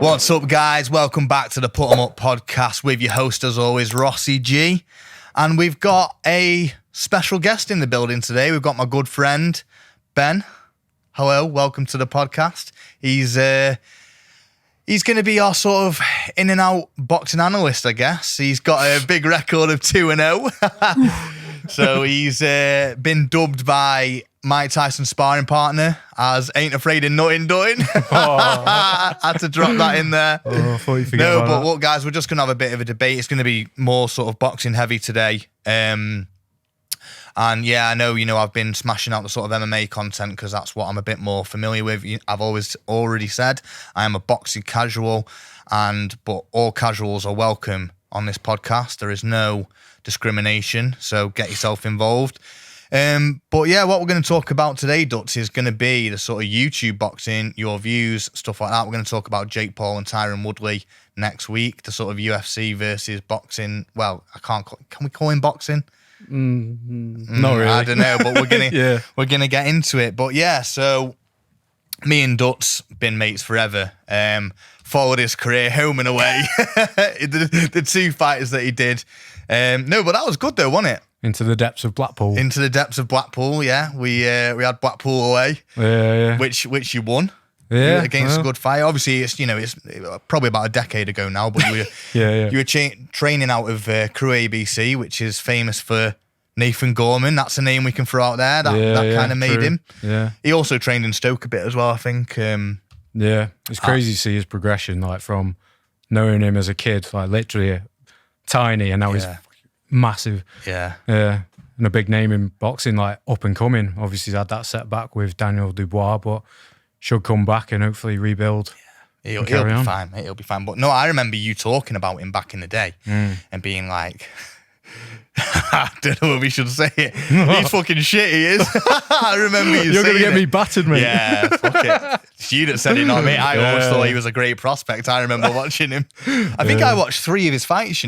What's up, guys? Welcome back to the Put 'em Up podcast with your host, as always, Rossi G. And we've got a special guest in the building today. We've got my good friend, Ben. Hello, welcome to the podcast. He's going to be our sort of in and out boxing analyst, I guess. He's got a big record of 2-0. So he's been dubbed by Mike Tyson's sparring partner as ain't afraid of nothing doing. I had to drop that in there. I thought you forget about that. Look, guys, we're just going to have a bit of a debate. It's going to be more sort of boxing heavy today. And yeah, I know, I've been smashing out the sort of MMA content because that's what I'm a bit more familiar with. I've always already said I am a boxing casual, but all casuals are welcome on this podcast. There is no discrimination, so get yourself involved. But yeah, what we're going to talk about today, Dutz, is going to be the sort of YouTube boxing, your views, stuff like that. We're going to talk about Jake Paul and TYRON Woodley next week, the sort of UFC versus boxing. Well, can we call him boxing? Not really. I don't know, but we're gonna get into it. But yeah, so me and Dutz been mates forever. Followed his career home and away. the two fighters that he did. No, but that was good though, wasn't it? Into the depths of Blackpool. Into the depths of Blackpool, yeah. We had Blackpool away, Yeah. which you won. Yeah, Against a good fight. Obviously, it's probably about a decade ago now, but you were you were training out of Crew ABC, which is famous for Nathan Gorman. That's a name we can throw out there. That kind of made him. Yeah. He also trained in Stoke a bit as well, I think. Yeah, it's crazy to see his progression, like from knowing him as a kid, like literally tiny, and now he's massive. Yeah. Yeah. And a big name in boxing, like up and coming. Obviously, he's had that setback with Daniel Dubois, but should come back and hopefully rebuild. He'll be fine, mate. He'll be fine. But no, I remember you talking about him back in the day and being like, I don't know if we should say it. He's fucking shit, he is. I remember you You're saying going to get me battered, mate. Yeah, fuck it. You that said it, not me. I always thought he was a great prospect. I remember watching him. I think I watched 3 of his fights,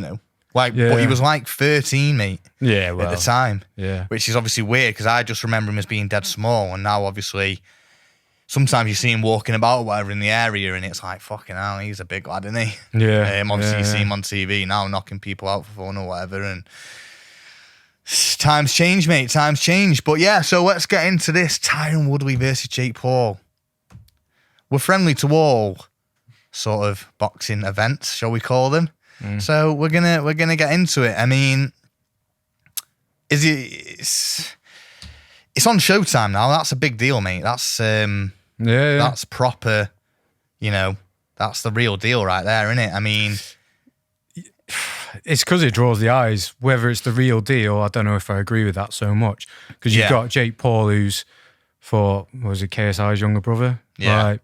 But he was like 13, mate. Yeah, well, at the time. Yeah. Which is obviously weird because I just remember him as being dead small, and now obviously sometimes you see him walking about or whatever in the area, and it's like, fucking hell, he's a big lad, isn't he? Yeah. Obviously, you see him on TV now knocking people out for fun or whatever, and times change, mate. Times change. But yeah, so let's get into this. TYRON Woodley versus Jake Paul. We're friendly to all sort of boxing events, shall we call them? So we're gonna get into it. I mean, it's on Showtime now. That's a big deal, mate. That's that's proper. That's the real deal right there, isn't it? I mean, it's because it draws the eyes. Whether it's the real deal, I don't know if I agree with that so much. Because you've got Jake Paul, who's KSI's younger brother? Yeah. Like,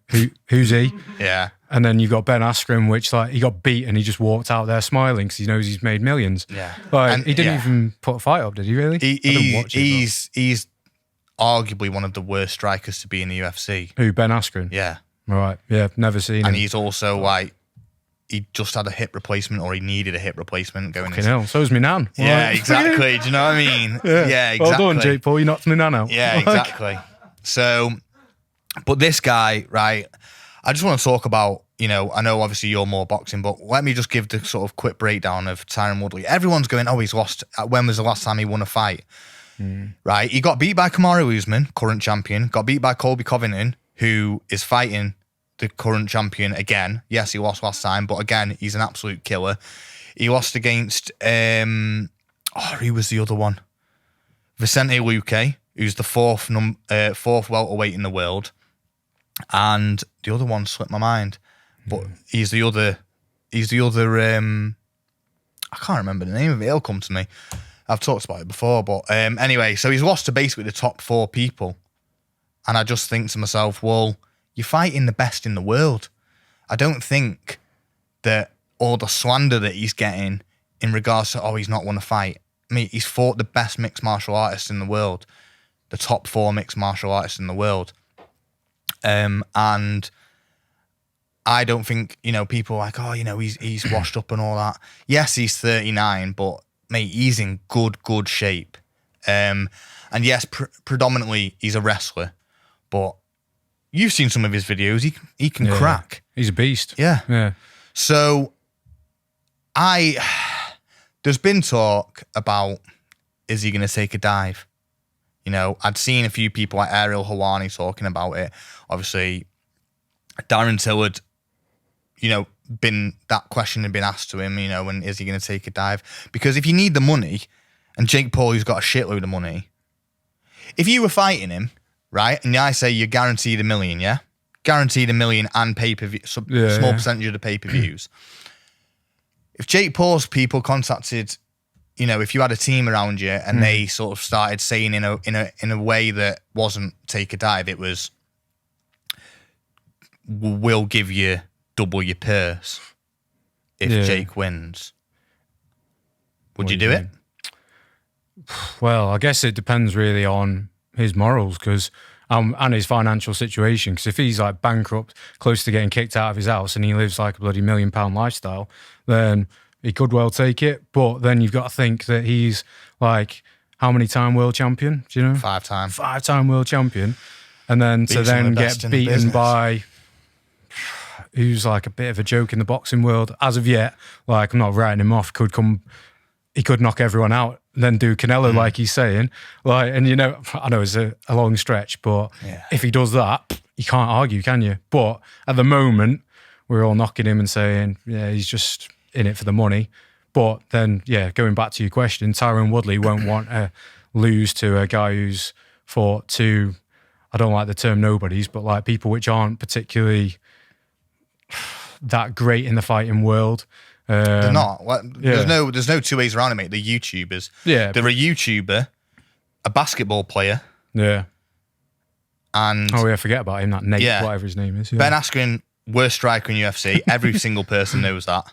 who's he? Yeah. And then you got Ben Askren, which he got beat and he just walked out there smiling because he knows he's made millions. Yeah. And he didn't even put a fight up, did he really? He's arguably one of the worst strikers to be in the UFC. Who, Ben Askren? Yeah. Right. Yeah, never seen him. And he's also he just had a hip replacement, or he needed a hip replacement going into. Hell, so is my nan. Yeah, exactly. Do you know what I mean? Yeah, exactly. Well done, Jake Paul. You knocked my nan out. Yeah, exactly. So, but this guy, right, I just want to talk about, I know obviously you're more boxing, but let me just give the sort of quick breakdown of TYRON Woodley. Everyone's going, he's lost. When was the last time he won a fight? Right? He got beat by Kamaru Usman, current champion, got beat by Colby Covington, who is fighting the current champion again. Yes, he lost last time, but again, he's an absolute killer. He lost against, who was the other one? Vicente Luque, who's the fourth welterweight in the world. And the other one slipped my mind. But he's the other, I can't remember the name of it. It'll come to me. I've talked about it before. But anyway, so he's lost to basically the top 4 people. And I just think to myself, well, you're fighting the best in the world. I don't think that all the slander that he's getting in regards to, he's not won a fight. I mean, he's fought the best mixed martial artists in the world, the top 4 mixed martial artists in the world. And I don't think, people are like, he's washed up and all that. Yes, he's 39, but mate, he's in good shape. And yes, predominantly he's a wrestler, but you've seen some of his videos. He can crack. He's a beast. Yeah. Yeah. So there's been talk about, is he going to take a dive? You know, I'd seen a few people like Ariel Hawani talking about it. Obviously, Darren Tillard, you know, that question had been asked to him, you know, and is he going to take a dive? Because if you need the money, and Jake Paul, who's got a shitload of money, if you were fighting him, right, and I say you're guaranteed $1 million, yeah? Guaranteed $1 million and pay-per-view, small percentage of the pay-per-views. If Jake Paul's people contacted, you know, if you had a team around you and they sort of started saying in a way that wasn't take a dive, it was, we'll give you double your purse if Jake wins. Would you do it? Well, I guess it depends really on his morals and his financial situation. Because if he's like bankrupt, close to getting kicked out of his house, and he lives like a bloody £1 million lifestyle, then he could well take it. But then you've got to think that he's like, how many time world champion? Do you know? 5-time. 5-time world champion. And then to then get beaten by who's like a bit of a joke in the boxing world. As of yet, like, I'm not writing him off. He could knock everyone out, then do Canelo like he's saying. Like, and you know, I know it's a long stretch, but if he does that, you can't argue, can you? But at the moment, we're all knocking him and saying, yeah, he's just in it for the money. But then, going back to your question, Tyron Woodley won't want to lose to a guy who's fought to, I don't like the term nobodies, but like people which aren't particularly that great in the fighting world. They're not. There's no two ways around it, mate. They're YouTubers. Yeah. They're a YouTuber, a basketball player. Yeah. And forget about him, that Nate, whatever his name is. Yeah. Ben Askren, worst striker in UFC. Every single person knows that.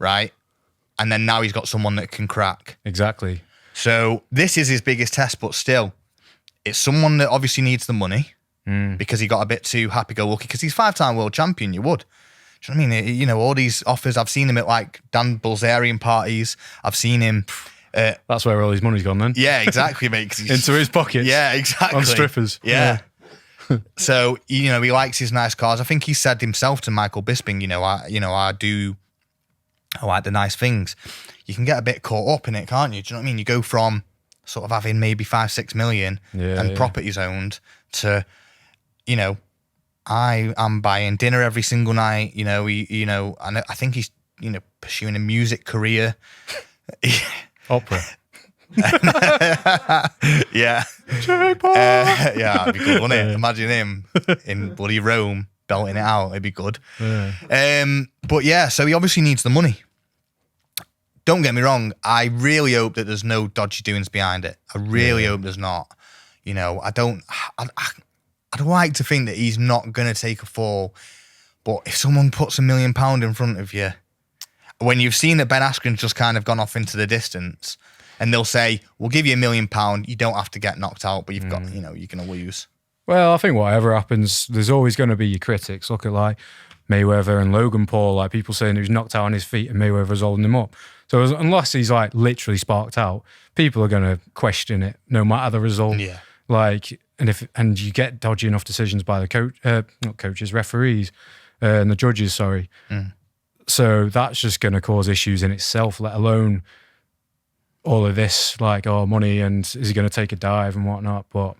Right? And then now he's got someone that can crack. Exactly. So this is his biggest test, but still, it's someone that obviously needs the money because he got a bit too happy-go-lucky because he's 5-time world champion, you would. Do you know what I mean? You know, all these offers, I've seen him at like Dan Bilzerian parties. I've seen him. That's where all his money's gone then. Yeah, exactly, mate. Into his pockets. Yeah, exactly. On strippers. Yeah. So, you know, he likes his nice cars. I think he said himself to Michael Bisping, I like the nice things. You can get a bit caught up in it, can't you? Do you know what I mean? You go from sort of having maybe 5-6 million and properties owned to, you know, I am buying dinner every single night. You know, and I think he's, you know, pursuing a music career. Opera. Yeah. That'd be good, wouldn't it? Imagine him in bloody Rome belting it out. It'd be good. But yeah, so he obviously needs the money. Don't get me wrong. I really hope that there's no dodgy doings behind it. I really hope there's not. You know, I'd like to think that he's not going to take a fall. But if someone puts £1 million in front of you, when you've seen that Ben Askren's just kind of gone off into the distance, and they'll say, we'll give you £1 million, you don't have to get knocked out, but you've got, you know, you're going to lose. Well, I think whatever happens, there's always going to be your critics. Look at like Mayweather and Logan Paul, like people saying he was knocked out on his feet and Mayweather's holding him up. So unless he's like literally sparked out, people are going to question it no matter the result. Yeah. Like, and you get dodgy enough decisions by the referees, and the judges, sorry. So that's just going to cause issues in itself, let alone all of this, like, money and is he going to take a dive and whatnot. But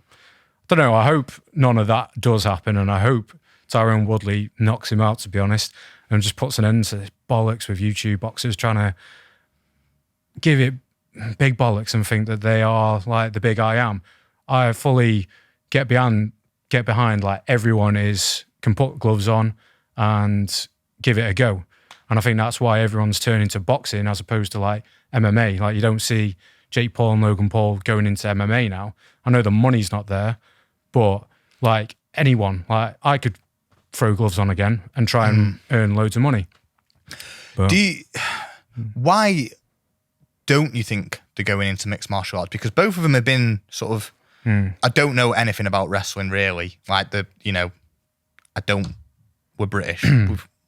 I don't know. I hope none of that does happen, and I hope Tyron Woodley knocks him out, to be honest, and just puts an end to this bollocks with YouTube boxers trying to give it big bollocks and think that they are like the big I am. I fully get behind like everyone can put gloves on and give it a go. And I think that's why everyone's turning to boxing as opposed to like MMA. Like you don't see Jake Paul and Logan Paul going into MMA now. I know the money's not there, but like anyone, like I could throw gloves on again and try and earn loads of money. But why don't you think they're going into mixed martial arts? Because both of them have been sort of, I don't know anything about wrestling really. Like we're British.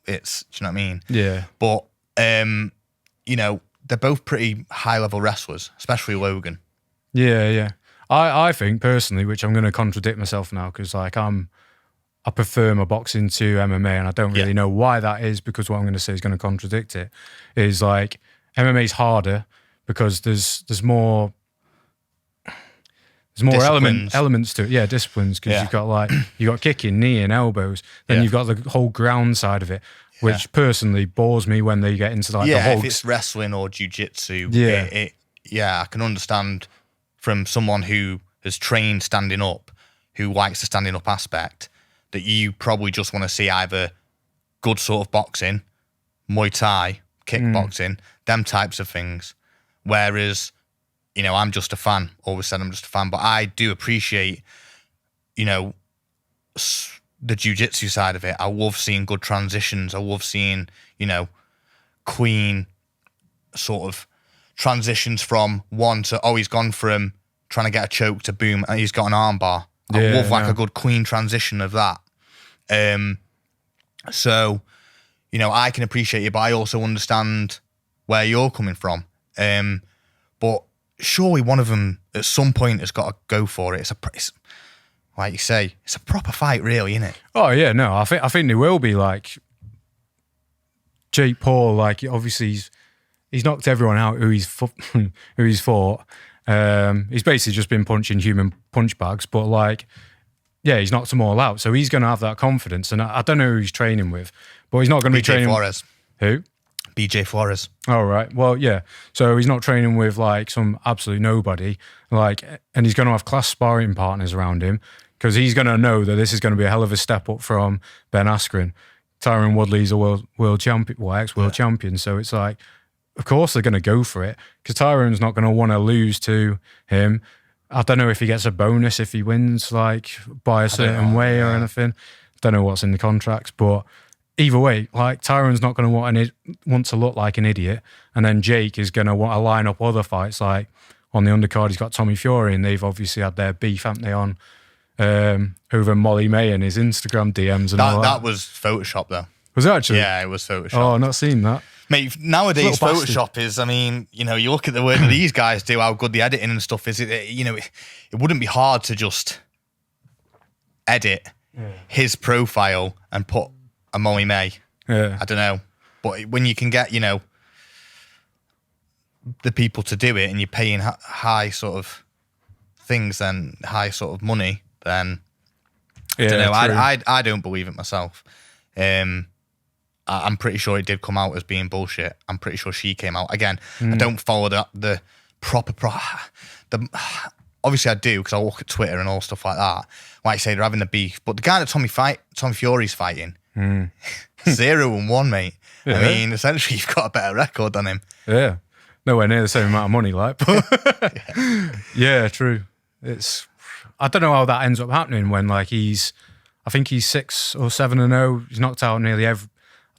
It's, do you know what I mean? Yeah. But, you know, they're both pretty high level wrestlers, especially Logan. Yeah. I think personally, which I'm going to contradict myself now, because like I'm I prefer my boxing to MMA, and I don't really know why that is, because what I'm going to say is going to contradict it. Is like MMA is harder because there's more elements to it. Yeah, disciplines, because you've got kicking, knee and elbows. Then you've got the whole ground side of it, which personally bores me when they get into like the hogs. If it's wrestling or jiu-jitsu, I can understand from someone who has trained standing up, who likes the standing up aspect, that you probably just want to see either good sort of boxing, Muay Thai, kickboxing, them types of things. Whereas, I'm just a fan. Always said I'm just a fan, but I do appreciate, the jiu-jitsu side of it. I love seeing good transitions. I love seeing, clean sort of transitions from one to, he's gone from trying to get a choke to boom, and he's got an armbar. I love a good clean transition of that. So, I can appreciate it, but I also understand where you're coming from. But surely one of them at some point has got to go for it. It's like you say, it's a proper fight, really, isn't it? Oh yeah, no, I think there will be like Jake Paul. Like obviously he's knocked everyone out who he's fought. He's basically just been punching human punch bags, but like, he's knocked them all out. So he's going to have that confidence. And I don't know who he's training with, but he's not going to be training. Flores. Who? BJ Flores. Oh, right. Well, yeah. So he's not training with like some absolute nobody, like, and he's going to have class sparring partners around him, because he's going to know that this is going to be a hell of a step up from Ben Askren. TYRON Woodley's a world champion, ex-world champion. So it's like, of course they're going to go for it, because Tyron's not going to want to lose to him. I don't know if he gets a bonus if he wins, like by a certain way or anything. Don't know what's in the contracts, but either way, like Tyron's not going to want to look like an idiot, and then Jake is going to want to line up other fights. Like on the undercard, he's got Tommy Fury, and they've obviously had their beef, haven't they, on over Molly May and his Instagram DMs and all that. That was Photoshop, though. Was it actually? Yeah, it was Photoshop. Oh, I've not seen that. Mate, nowadays Photoshop is, you look at the work that these guys do, how good the editing and stuff is. It wouldn't be hard to just edit his profile and put a Molly May. Yeah. I don't know. But when you can get, the people to do it, and you're paying high sort of things, then high sort of money, then I don't know. I don't believe it myself. I'm pretty sure it did come out as being bullshit. I'm pretty sure she came out. Again, I don't follow the proper... obviously I do, because I look at Twitter and all stuff like that. Like I say, they're having the beef. But the guy that Tommy Fury's fighting, 0-1, mate. Yeah. I mean, essentially, you've got a better record than him. Yeah. Nowhere near the same amount of money, like. But yeah, true. I don't know how that ends up happening when, like, I think he's 6 or 7-0. He's knocked out nearly I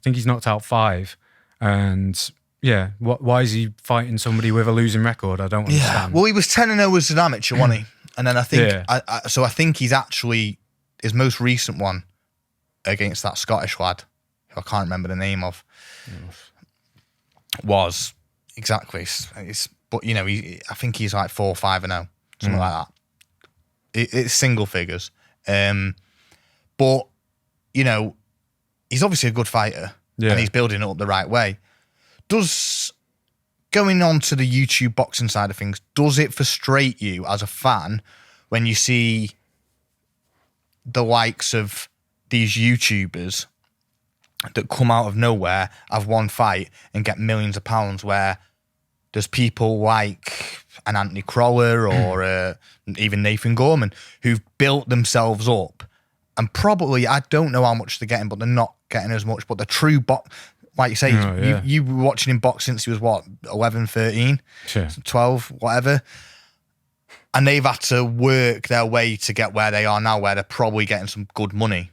think he's knocked out 5. And yeah, why is he fighting somebody with a losing record? I don't understand. Well, he was 10-0 as an amateur, wasn't he? And then I think, I think he's actually, his most recent one against that Scottish lad, who I can't remember the name of, was exactly. But, I think he's like 4-5-0, something like that. It's single figures. But, he's obviously a good fighter, and he's building it up the right way. Going on to the YouTube boxing side of things, does it frustrate you as a fan when you see the likes of these YouTubers that come out of nowhere, have one fight, and get millions of pounds, where there's people like an Anthony Croller or even Nathan Gorman who've built themselves up, and probably, I don't know how much they're getting, but they're not getting as much, but the true like you say, you were watching him box since he was, what, 11, 13, 12, whatever. And they've had to work their way to get where they are now, where they're probably getting some good money.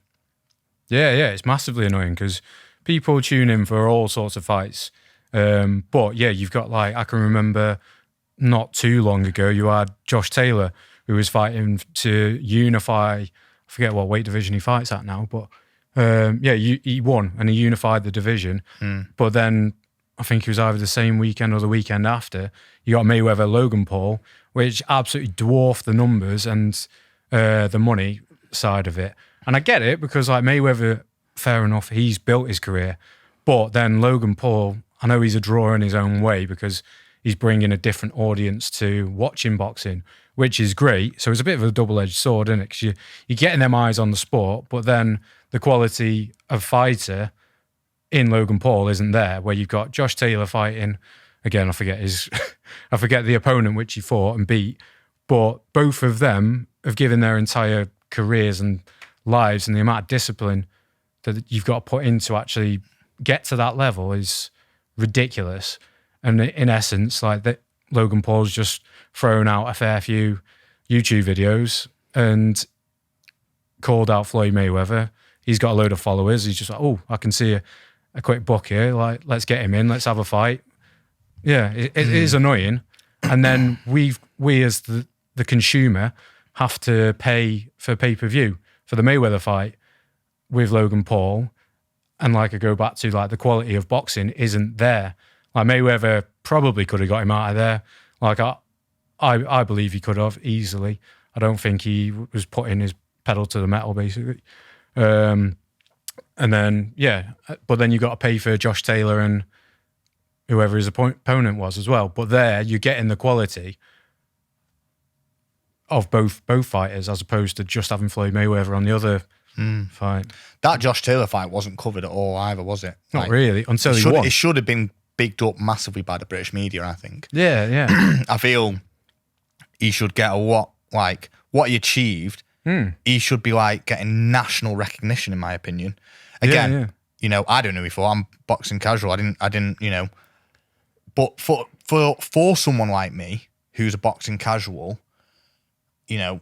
Yeah, it's massively annoying, because people tune in for all sorts of fights. But yeah, you've got, like, I can remember not too long ago, you had Josh Taylor, who was fighting to unify, I forget what weight division he fights at now, but he won and he unified the division. But then I think it was either the same weekend or the weekend after, you got Mayweather Logan Paul, which absolutely dwarfed the numbers and the money side of it. And I get it because like Mayweather, fair enough, he's built his career. But then Logan Paul, I know he's a draw in his own way because he's bringing a different audience to watching boxing, which is great. So it's a bit of a double-edged sword, isn't it? Because you're getting them eyes on the sport, but then the quality of fighter in Logan Paul isn't there, where you've got Josh Taylor fighting, again, I forget the opponent which he fought and beat, but both of them have given their entire careers and lives, and the amount of discipline that you've got to put in to actually get to that level is ridiculous. And in essence, like that, Logan Paul's just thrown out a fair few YouTube videos and called out Floyd Mayweather. He's got a load of followers. He's just like, oh, I can see a quick buck here. Like, let's get him in. Let's have a fight. Yeah, it is annoying. And then we as the consumer have to pay for pay-per-view for the Mayweather fight with Logan Paul. And like I go back to like the quality of boxing isn't there. Like Mayweather probably could have got him out of there. Like I believe he could have easily. I don't think he was putting his pedal to the metal basically. And then but then you got to pay for Josh Taylor and whoever his opponent was as well. But there you're getting the quality of both fighters as opposed to just having Floyd Mayweather on the other fight. That Josh Taylor fight wasn't covered at all either, was it? Not really, until he won. It should have been bigged up massively by the British media, I think. Yeah. I feel he should get what he achieved. He should be like getting national recognition, in my opinion. Again, you know, I don't know before. I'm boxing casual. I didn't, you know. But for someone like me who's a boxing casual, you know,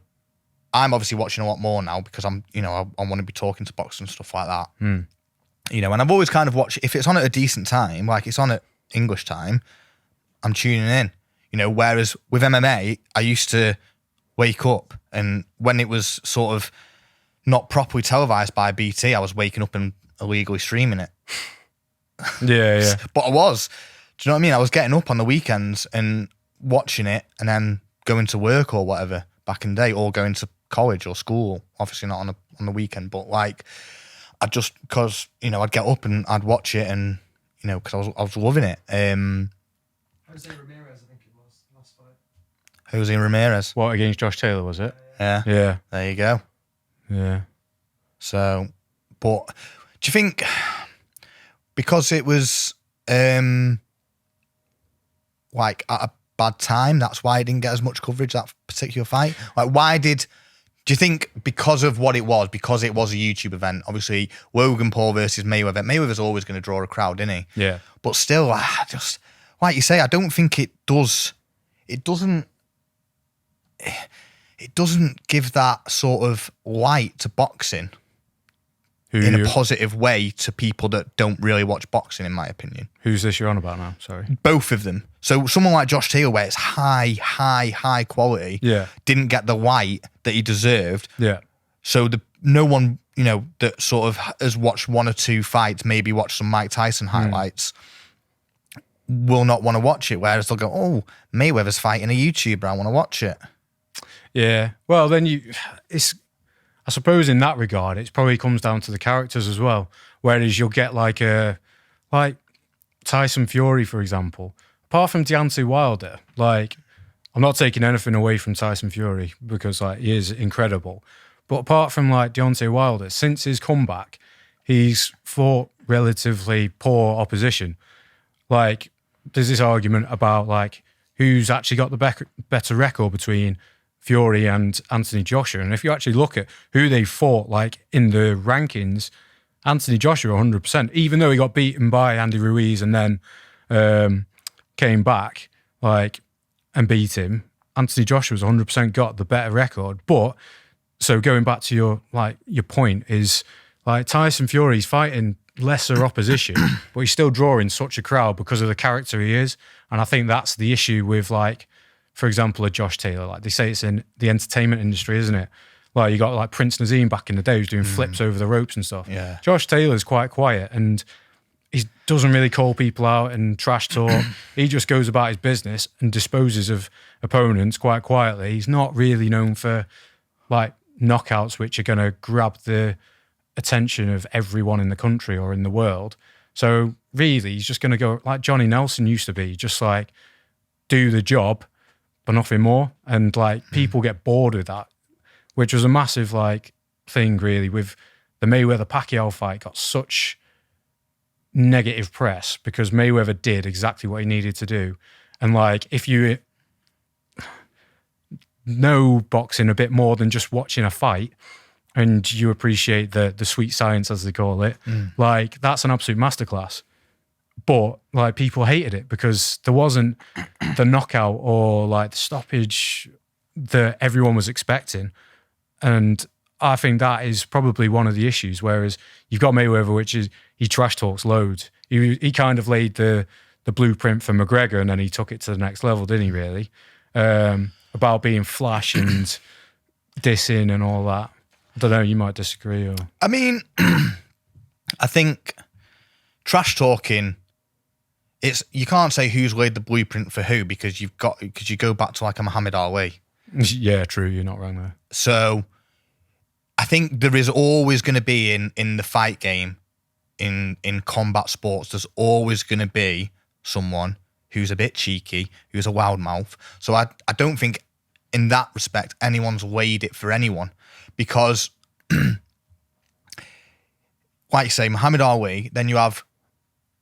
I'm obviously watching a lot more now because I'm, you know, I want to be talking to boxers and stuff like that. You know, and I've always kind of watched, if it's on at a decent time, like it's on at English time, I'm tuning in. You know, whereas with MMA, I used to wake up and when it was sort of not properly televised by BT, I was waking up and illegally streaming it. Yeah. But I was. Do you know what I mean? I was getting up on the weekends and watching it and then going to work or whatever back in the day, or going to college or school. Obviously not on the weekend, but like because you know I'd get up and I'd watch it and you know because I was loving it. Jose Ramirez, I think it was last fight. Jose Ramirez. What, against Josh Taylor was it? Yeah. There you go. Yeah. So, but do you think because it was like at a bad time, that's why it didn't get as much coverage, that particular fight? Like, do you think because of what it was, because it was a YouTube event, obviously Logan Paul versus Mayweather, Mayweather's always going to draw a crowd, isn't he? Yeah. But still, just like you say, I don't think it doesn't give that sort of light to boxing in a positive way to people that don't really watch boxing, in my opinion. Who's this you're on about now? Sorry. Both of them. So someone like Josh Taylor, where it's high quality, didn't get the light that he deserved. Yeah. So no one, you know, that sort of has watched one or two fights, maybe watched some Mike Tyson highlights, will not want to watch it. Whereas they'll go, oh, Mayweather's fighting a YouTuber, I want to watch it. Yeah. Well, then I suppose in that regard, it probably comes down to the characters as well. Whereas you'll get like Tyson Fury, for example. Apart from Deontay Wilder, like I'm not taking anything away from Tyson Fury because like he is incredible. But apart from like Deontay Wilder, since his comeback, he's fought relatively poor opposition. Like there's this argument about like who's actually got the better record between Fury and Anthony Joshua. And if you actually look at who they fought like in the rankings, Anthony Joshua 100%, even though he got beaten by Andy Ruiz and then came back like and beat him, Anthony Joshua's 100% got the better record. But so going back to your point is like Tyson Fury's fighting lesser opposition, but he's still drawing such a crowd because of the character he is. And I think that's the issue with like, for example, a Josh Taylor. Like they say it's in the entertainment industry, isn't it? Like you got like Prince Naseem back in the day who's doing flips over the ropes and stuff. Yeah. Josh Taylor's quite quiet and he doesn't really call people out and trash talk. He just goes about his business and disposes of opponents quite quietly. He's not really known for like knockouts which are going to grab the attention of everyone in the country or in the world. So really, he's just going to go like Johnny Nelson used to be, just like do the job, but nothing more. And like people get bored with that, which was a massive like thing really with the Mayweather-Pacquiao fight. Got such negative press because Mayweather did exactly what he needed to do. And like, if you know boxing a bit more than just watching a fight and you appreciate the sweet science, as they call it, like that's an absolute masterclass. But like people hated it because there wasn't the knockout or like the stoppage that everyone was expecting. And I think that is probably one of the issues. Whereas you've got Mayweather, which is he trash talks loads. He kind of laid the blueprint for McGregor, and then he took it to the next level, didn't he? Really, about being flash and dissing and all that. I don't know. You might disagree, or I mean, I think trash talking. You can't say who's laid the blueprint for who because you go back to like a Muhammad Ali. Yeah, true. You're not wrong there. So I think there is always going to be in the fight game, in combat sports, there's always going to be someone who's a bit cheeky, who's a wild mouth. So I don't think in that respect anyone's laid it for anyone because, like you say, Muhammad Ali, then you have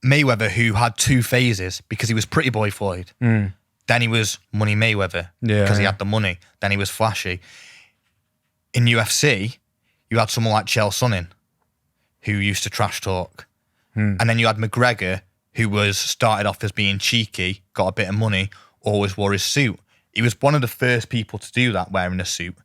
Mayweather who had two phases because he was Pretty Boy Floyd. Then he was Money Mayweather because he had the money. Then he was flashy. In UFC, you had someone like Chael Sonnen who used to trash talk. And then you had McGregor who started off as being cheeky, got a bit of money, always wore his suit. He was one of the first people to do that, wearing a suit.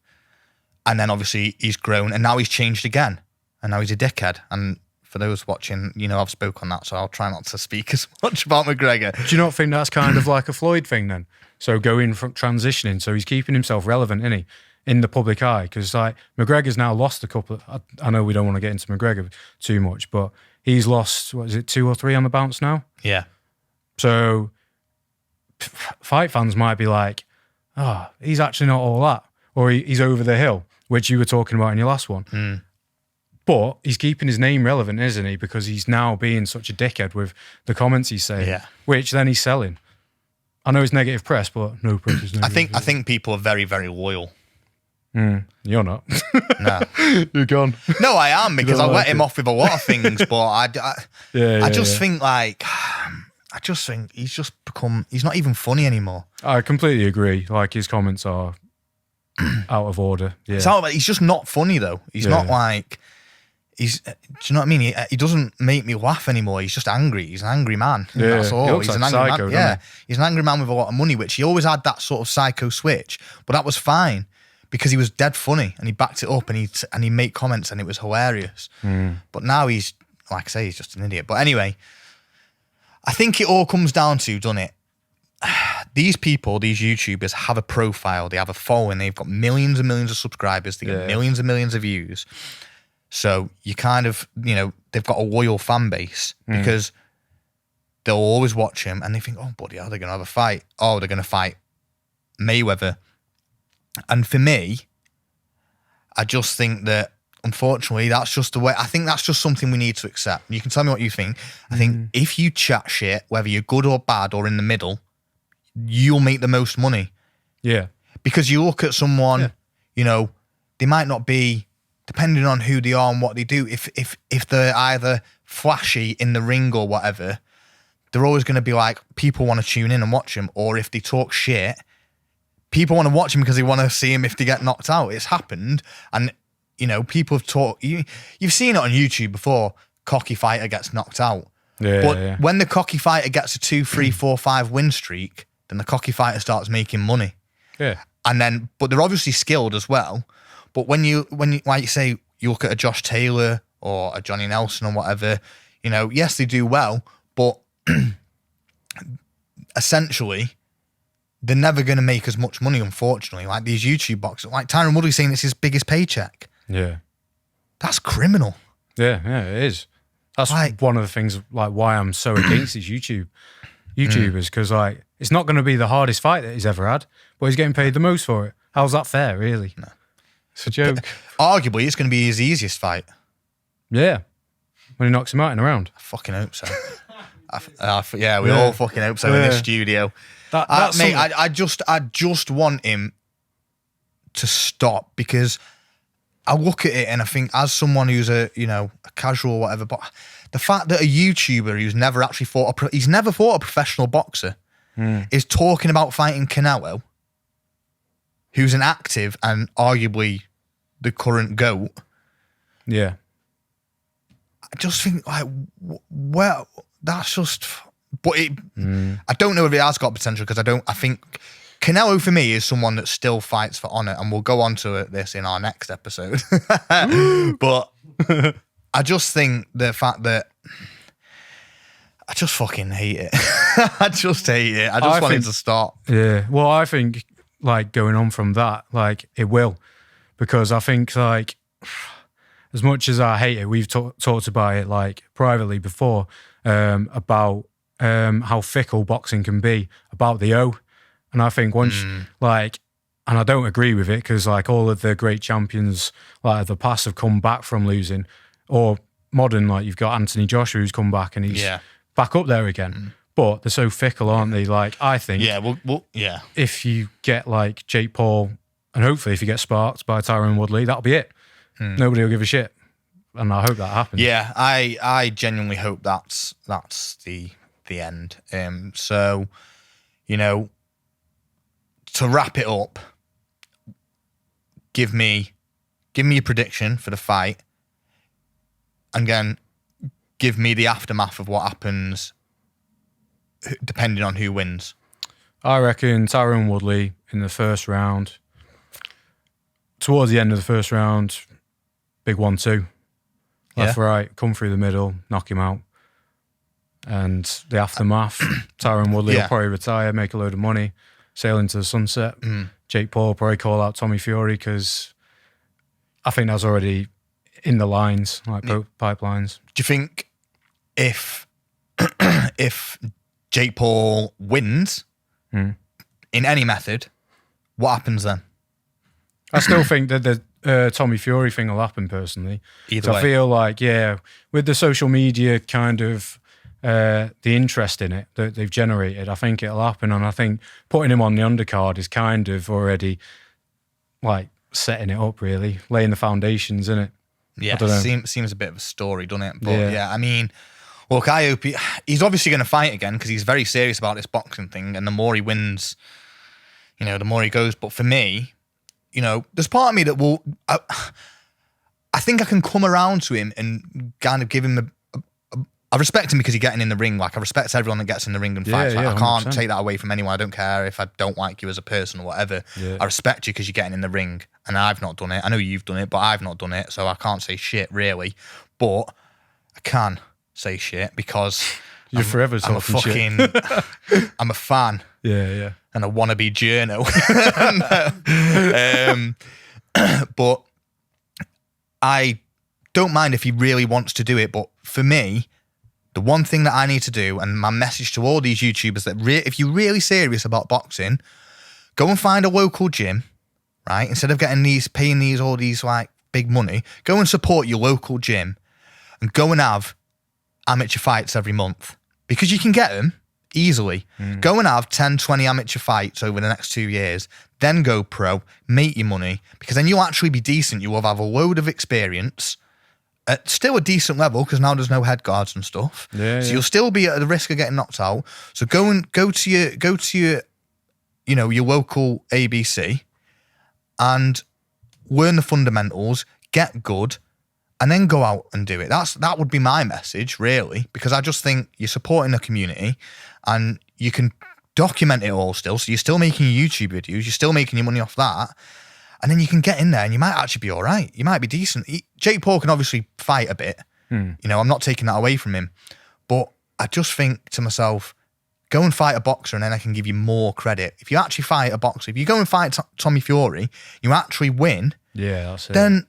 And then obviously he's grown and now he's changed again. And now he's a dickhead. And for those watching, I've spoke on that, so I'll try not to speak as much about McGregor. Do you not think that's kind of like a Floyd thing then? So going from transitioning, so he's keeping himself relevant, isn't he, in the public eye? Because like McGregor's now lost a couple. I know we don't want to get into McGregor too much, but he's lost, 2 or 3 on the bounce now? Yeah. So fight fans might be like, oh, he's actually not all that. Or he's over the hill, which you were talking about in your last one. But he's keeping his name relevant, isn't he? Because he's now being such a dickhead with the comments he's saying, which then he's selling. I know it's negative press, but no press is negative. I think people are very, very loyal. You're not. No. You're gone. No, I am, because I let him off with a lot of things, but I just think he's just become, he's not even funny anymore. I completely agree. Like his comments are out of order. Yeah. He's just not funny though. He's not like, do you know what I mean? He doesn't make me laugh anymore. He's just angry. He's an angry man. Yeah. That's all. He's an like angry psycho, man. Yeah. He's an angry man with a lot of money, which he always had that sort of psycho switch, but that was fine because he was dead funny and he backed it up and he made comments and it was hilarious. But now he's, like I say, he's just an idiot. But anyway, I think it all comes down to, doesn't it? These people, these YouTubers have a profile, they have a following, they've got millions and millions of subscribers, they get millions and millions of views. So you kind of, they've got a loyal fan base because they'll always watch him and they think, oh, bloody hell, they're going to have a fight. Oh, they're going to fight Mayweather. And for me, I just think that, unfortunately, that's just the way. I think that's just something we need to accept. You can tell me what you think. I think if you chat shit, whether you're good or bad or in the middle, you'll make the most money. Yeah. Because you look at someone, they might not be, depending on who they are and what they do, if they're either flashy in the ring or whatever, they're always going to be like, people want to tune in and watch them. Or if they talk shit, people want to watch them because they want to see them if they get knocked out. It's happened. And, people have talked, you've seen it on YouTube before, cocky fighter gets knocked out. But when the cocky fighter gets a 2, 3, 4, 5 win streak, then the cocky fighter starts making money. Yeah. And then, but they're obviously skilled as well. But when you, like you say, you look at a Josh Taylor or a Johnny Nelson or whatever, yes, they do well, but essentially, they're never going to make as much money, unfortunately. Like these YouTube boxers, like TYRON Woodley saying it's his biggest paycheck. Yeah. That's criminal. Yeah, it is. That's one of the things, like, why I'm so against these YouTubers, because, like, it's not going to be the hardest fight that he's ever had, but he's getting paid the most for it. How's that fair, really? No. It's a joke. Arguably, it's going to be his easiest fight. Yeah. When he knocks him out in a round. I fucking hope so. Yeah, we all fucking hope so in this studio. Mate, I just want him to stop, because I look at it and I think, as someone who's a casual or whatever, but the fact that a YouTuber who's never actually he's never fought a professional boxer is talking about fighting Canelo, who's an active and arguably the current GOAT. Yeah. I just think, like, well, that's just. But I don't know if it has got potential, because I think Canelo for me is someone that still fights for honor, and we'll go on to this in our next episode. But I just think the fact that I just fucking hate it. I just hate it. I just want it to stop. Yeah. Well, I think, like, going on from that, like, it will, because I think, like, as much as I hate it, we've talked about it, like, privately before, about how fickle boxing can be, about the O. And I think once, like, and I don't agree with it, because, like, all of the great champions, like, of the past have come back from losing, or modern, like, you've got Anthony Joshua who's come back and he's back up there again. But they're so fickle, aren't they? Like, I think if you get, like, Jake Paul, and hopefully if you get sparked by Tyron Woodley, that'll be it. Nobody will give a shit. And I hope that happens. Yeah, I genuinely hope that's the end. So, to wrap it up, give me a prediction for the fight, and again, give me the aftermath of what happens depending on who wins. I reckon Tyron Woodley in the first round. Towards the end of the first round, big 1-2. Left, right, come through the middle, knock him out. And the aftermath, Tyron Woodley will probably retire, make a load of money, sail into the sunset. Jake Paul will probably call out Tommy Fury, because I think that's already in the lines, like pipelines. Do you think if Jake Paul wins in any method, what happens then? I still think that the Tommy Fury thing will happen, personally. Either way. I feel like, with the social media kind of the interest in it that they've generated, I think it'll happen. And I think putting him on the undercard is kind of already, like, setting it up, really, laying the foundations, in it. Yeah, seems a bit of a story, doesn't it? But I mean, look, I hope he's obviously going to fight again, because he's very serious about this boxing thing, and the more he wins, the more he goes. But for me, there's part of me that will. I think I can come around to him and kind of give him I respect him because he's getting in the ring. Like, I respect everyone that gets in the ring and fights. Like, I can't 100%. take that away from anyone. I don't care if I don't like you as a person or whatever. Yeah. I respect you because you're getting in the ring, and I've not done it. I know you've done it, but I've not done it, so I can't say shit, really. But I can say shit because you're forever talking shit. I'm a fan. Yeah. And a wannabe journo. But I don't mind if he really wants to do it. But for me, the one thing that I need to do, and my message to all these YouTubers, that if you're really serious about boxing, go and find a local gym, right? Instead of paying all these like big money, go and support your local gym and go and have amateur fights every month, because you can get them easily. Go and have 10, 20 amateur fights over the next 2 years, then go pro, make your money, because then you'll actually be decent. You will have a load of experience at still a decent level, because now there's no head guards and stuff. So you'll still be at the risk of getting knocked out. So go to your your local ABC and learn the fundamentals, get good, and then go out and do it. That would be my message, really, because I just think you're supporting the community and you can document it all still. So you're still making YouTube videos, you're still making your money off that. And then you can get in there and you might actually be all right. You might be decent. Jake Paul can obviously fight a bit. I'm not taking that away from him. But I just think to myself, go and fight a boxer and then I can give you more credit. If you actually fight a boxer, if you go and fight Tommy Fury, you actually win. Yeah, that's it. Then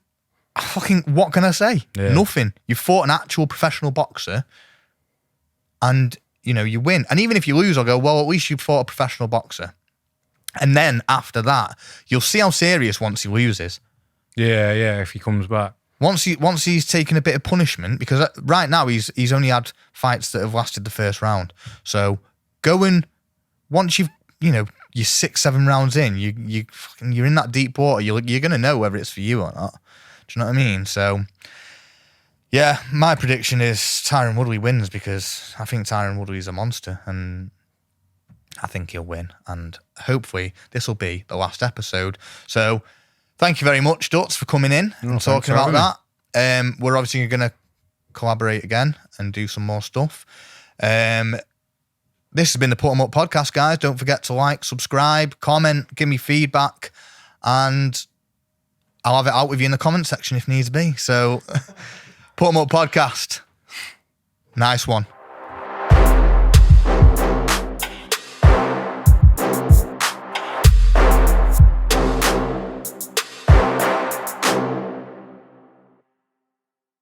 fucking, what can I say? Yeah. Nothing. You fought an actual professional boxer and, you win. And even if you lose, I'll go, well, at least you fought a professional boxer. And then after that, you'll see how serious once he loses. Yeah, if he comes back. Once he's taken a bit of punishment, because right now he's only had fights that have lasted the first round. So once you're 6-7 rounds in, you're in that deep water. You're gonna know whether it's for you or not. Do you know what I mean? So yeah, my prediction is Tyron Woodley wins, because I think Tyron Woodley is a monster, and I think he'll win. And hopefully this will be the last episode. So thank you very much, Dutz, for coming in and talking about that. We're obviously going to collaborate again and do some more stuff. This has been the Put 'em Up podcast, guys. Don't forget to like, subscribe, comment, give me feedback, and I'll have it out with you in the comment section if needs be. So, Put 'em Up podcast. Nice one.